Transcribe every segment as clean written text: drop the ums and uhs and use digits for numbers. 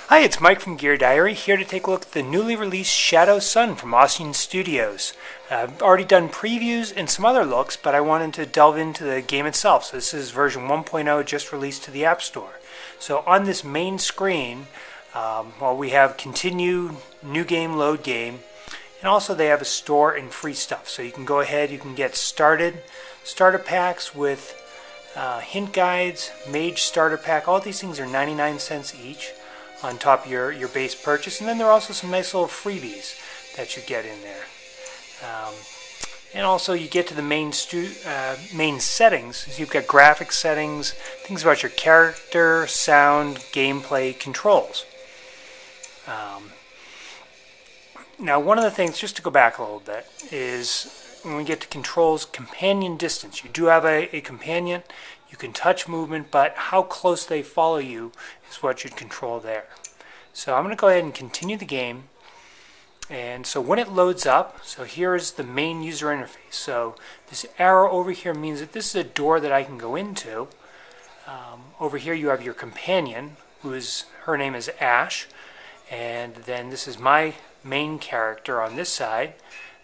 Hi, it's Mike from Gear Diary, here to take a look at the newly released Shadow Sun from Ossian Studios. I've already done previews and some other looks, but I wanted to delve into the game itself. So this is version 1.0 just released to the App Store. So on this main screen, we have continue, new game, load game, and also they have a store and free stuff. So you can go ahead, you can get started, starter packs with hint guides, mage starter pack. All these things are 99 cents each on top of your base purchase, and then there are also some nice little freebies that you get in there. And also you get to the main settings. So you've got graphic settings, things about your character, sound, gameplay, controls. Now one of the things, just to go back a little bit, is when we get to controls, companion distance. You do have a companion. You can touch movement, but how close they follow you is what you'd control there. So I'm going to go ahead and continue the game. And so when it loads up, so here is the main user interface. So this arrow over here means that this is a door that I can go into. Over here you have your companion, her name is Ash. And then this is my main character on this side.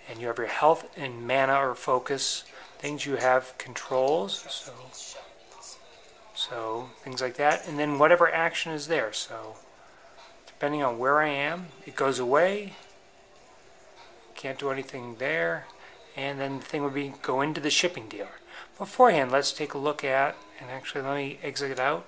And you have your health and mana or focus things. You have controls. So things like that, and then whatever action is there. So depending on where I am, it goes away. Can't do anything there. And then the thing would be go into the shipping dealer. Beforehand, let's take a look at, and actually let me exit out.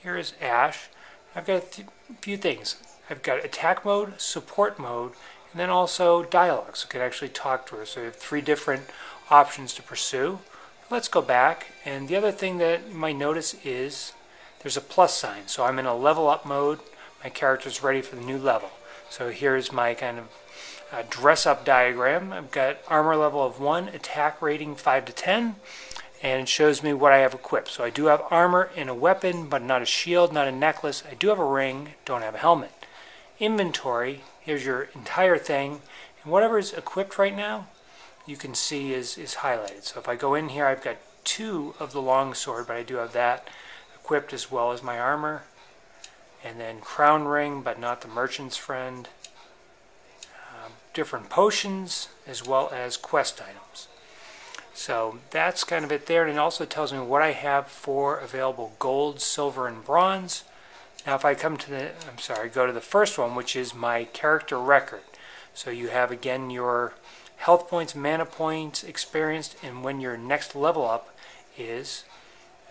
Here is Ash. I've got a few things. I've got attack mode, support mode, and then also dialogue, so I can actually talk to her. So you have 3 different options to pursue. Let's go back, and the other thing that you might notice is there's a plus sign. So I'm in a level up mode. My character's ready for the new level. So here's my kind of dress up diagram. I've got armor level of 1, attack rating 5 to 10, and it shows me what I have equipped. So I do have armor and a weapon, but not a shield, not a necklace. I do have a ring, don't have a helmet. Inventory, here's your entire thing, and whatever is equipped right now, you can see is highlighted. So if I go in here, I've got 2 of the long sword, but I do have that equipped as well as my armor. And then crown ring, but not the merchant's friend. Different potions as well as quest items. So that's kind of it there, and it also tells me what I have for available gold, silver, and bronze. Now if I come to go to the first one, which is my character record. So you have again your health points, mana points, experienced, and when your next level up is,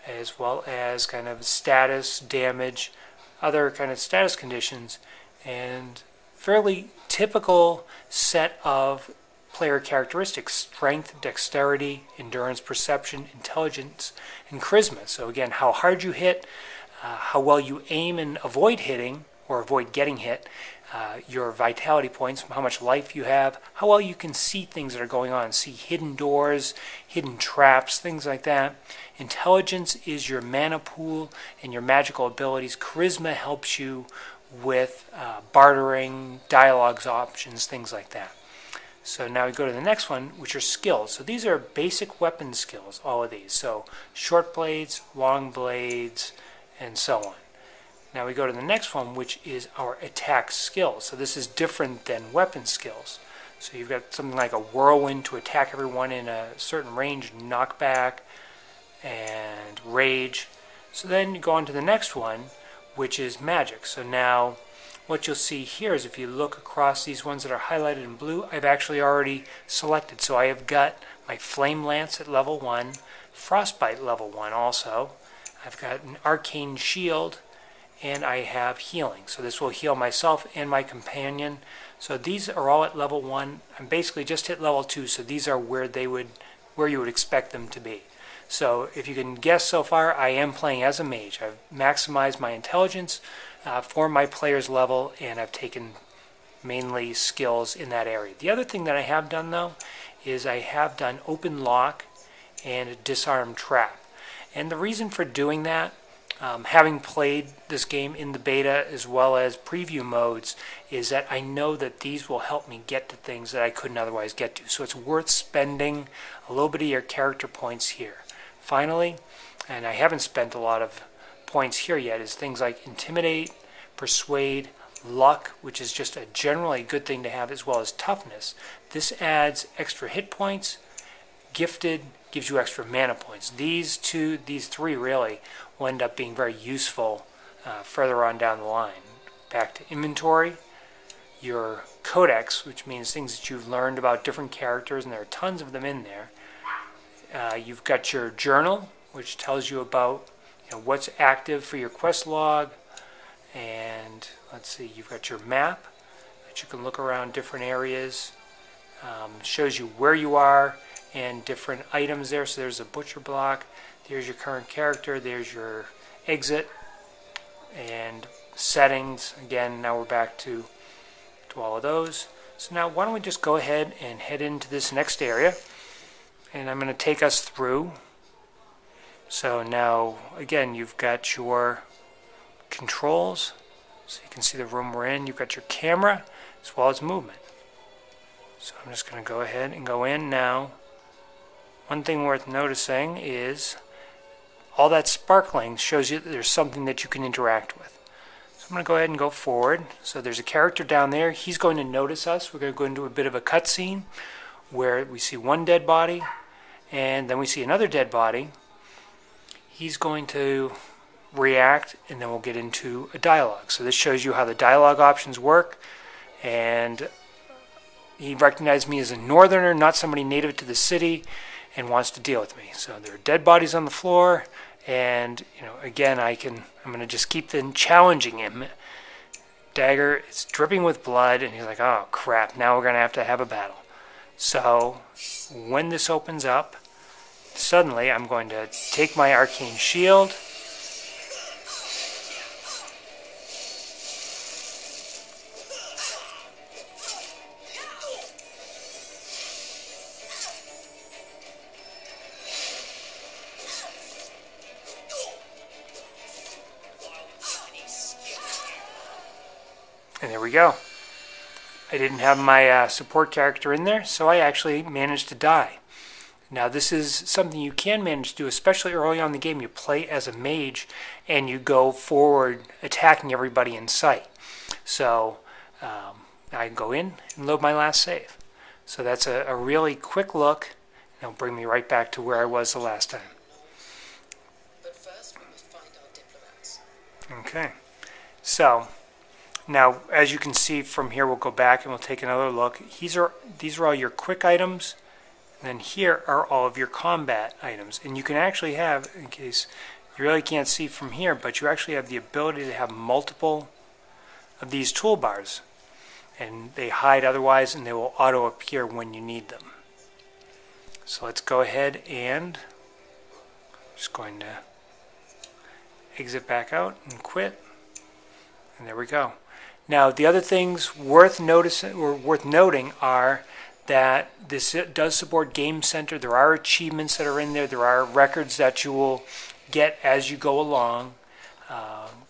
as well as kind of status, damage, other kind of status conditions, and fairly typical set of player characteristics: strength, dexterity, endurance, perception, intelligence, and charisma. So again, how hard you hit, how well you aim and avoid hitting or avoid getting hit, your vitality points, how much life you have, how well you can see things that are going on, see hidden doors, hidden traps, things like that. Intelligence is your mana pool and your magical abilities. Charisma helps you with bartering, dialogues options, things like that. So now we go to the next one, which are skills. So these are basic weapon skills, all of these. So short blades, long blades, and so on. Now we go to the next one, which is our attack skills. So this is different than weapon skills. So you've got something like a whirlwind to attack everyone in a certain range, knockback, and rage. So then you go on to the next one, which is magic. So now what you'll see here is if you look across these ones that are highlighted in blue, I've actually already selected. So I have got my Flame Lance at level 1, Frostbite level 1 also. I've got an Arcane Shield, and I have healing. So this will heal myself and my companion. So these are all at level 1. I'm basically just hit level 2, so these are where you would expect them to be. So if you can guess so far, I am playing as a mage. I've maximized my intelligence for my player's level, and I've taken mainly skills in that area. The other thing that I have done though is I have done open lock and disarm trap. And the reason for doing that, having played this game in the beta as well as preview modes, is that I know that these will help me get to things that I couldn't otherwise get to. So it's worth spending a little bit of your character points here. Finally, and I haven't spent a lot of points here yet, is things like Intimidate, persuade, luck, which is just a generally good thing to have, as well as toughness. This adds extra hit points. Gifted gives you extra mana points. These three really will end up being very useful further on down the line. Back to inventory. Your codex, which means things that you've learned about different characters, and there are tons of them in there. You've got your journal, which tells you about what's active for your quest log. And let's see, you've got your map that you can look around different areas. Shows you where you are and different items there. So there's a butcher block, there's your current character, there's your exit, and settings. Again, now we're back to all of those. So now why don't we just go ahead and head into this next area, and I'm going to take us through. So now again, you've got your controls, so you can see the room we're in. You've got your camera as well as movement. So I'm just going to go ahead and go in now. One thing worth noticing is all that sparkling shows you that there's something that you can interact with. So I'm going to go ahead and go forward. So there's a character down there. He's going to notice us. We're going to go into a bit of a cutscene where we see one dead body and then we see another dead body. He's going to react, and then we'll get into a dialogue. So this shows you how the dialogue options work, and he recognized me as a northerner, not somebody native to the city, and wants to deal with me. So there are dead bodies on the floor, and again, I'm going to just keep then challenging him. Dagger, it's dripping with blood, and he's like, oh crap, now we're going to have a battle. So when this opens up, suddenly I'm going to take my arcane shield, and there we go. I didn't have my support character in there, so I actually managed to die. Now this is something you can manage to do, especially early on in the game. You play as a mage and you go forward attacking everybody in sight. So I can go in and load my last save. So that's a really quick look, and it'll bring me right back to where I was the last time. But first we must find our diplomats. Okay, so now as you can see from here, we'll go back and we'll take another look. These are all your quick items. And then here are all of your combat items. And you can actually have, in case you really can't see from here, but you actually have the ability to have multiple of these toolbars. And they hide otherwise, and they will auto appear when you need them. So let's go ahead and just going to exit back out and quit. And there we go. Now the other things worth noticing or worth noting are that this does support Game Center. There are achievements that are in there. There are records that you will get as you go along.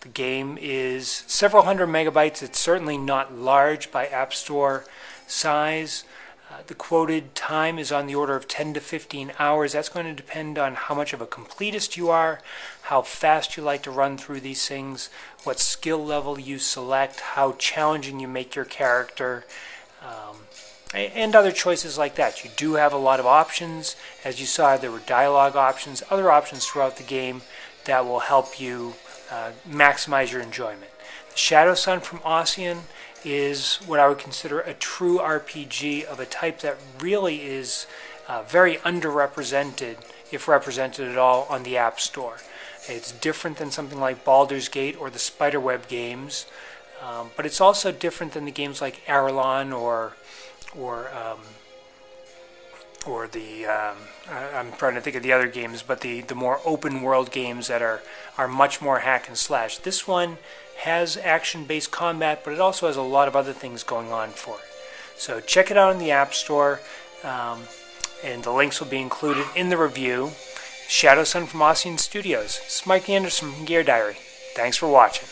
The game is several hundred megabytes. It's certainly not large by App Store size. The quoted time is on the order of 10 to 15 hours. That's going to depend on how much of a completist you are, how fast you like to run through these things, what skill level you select, how challenging you make your character, and other choices like that. You do have a lot of options. As you saw, there were dialogue options, other options throughout the game that will help you maximize your enjoyment. The Shadow Sun from Ossian is what I would consider a true RPG of a type that really is very underrepresented, if represented at all, on the App Store. It's different than something like Baldur's Gate or the Spiderweb games, but it's also different than the games like Arelon or the I'm trying to think of the other games, but the more open world games that are much more hack and slash. This one has action-based combat, but it also has a lot of other things going on for it. So check it out in the App Store, and the links will be included in the review. Shadow Sun from Ossian Studios. This is Mike Anderson from Gear Diary. Thanks for watching.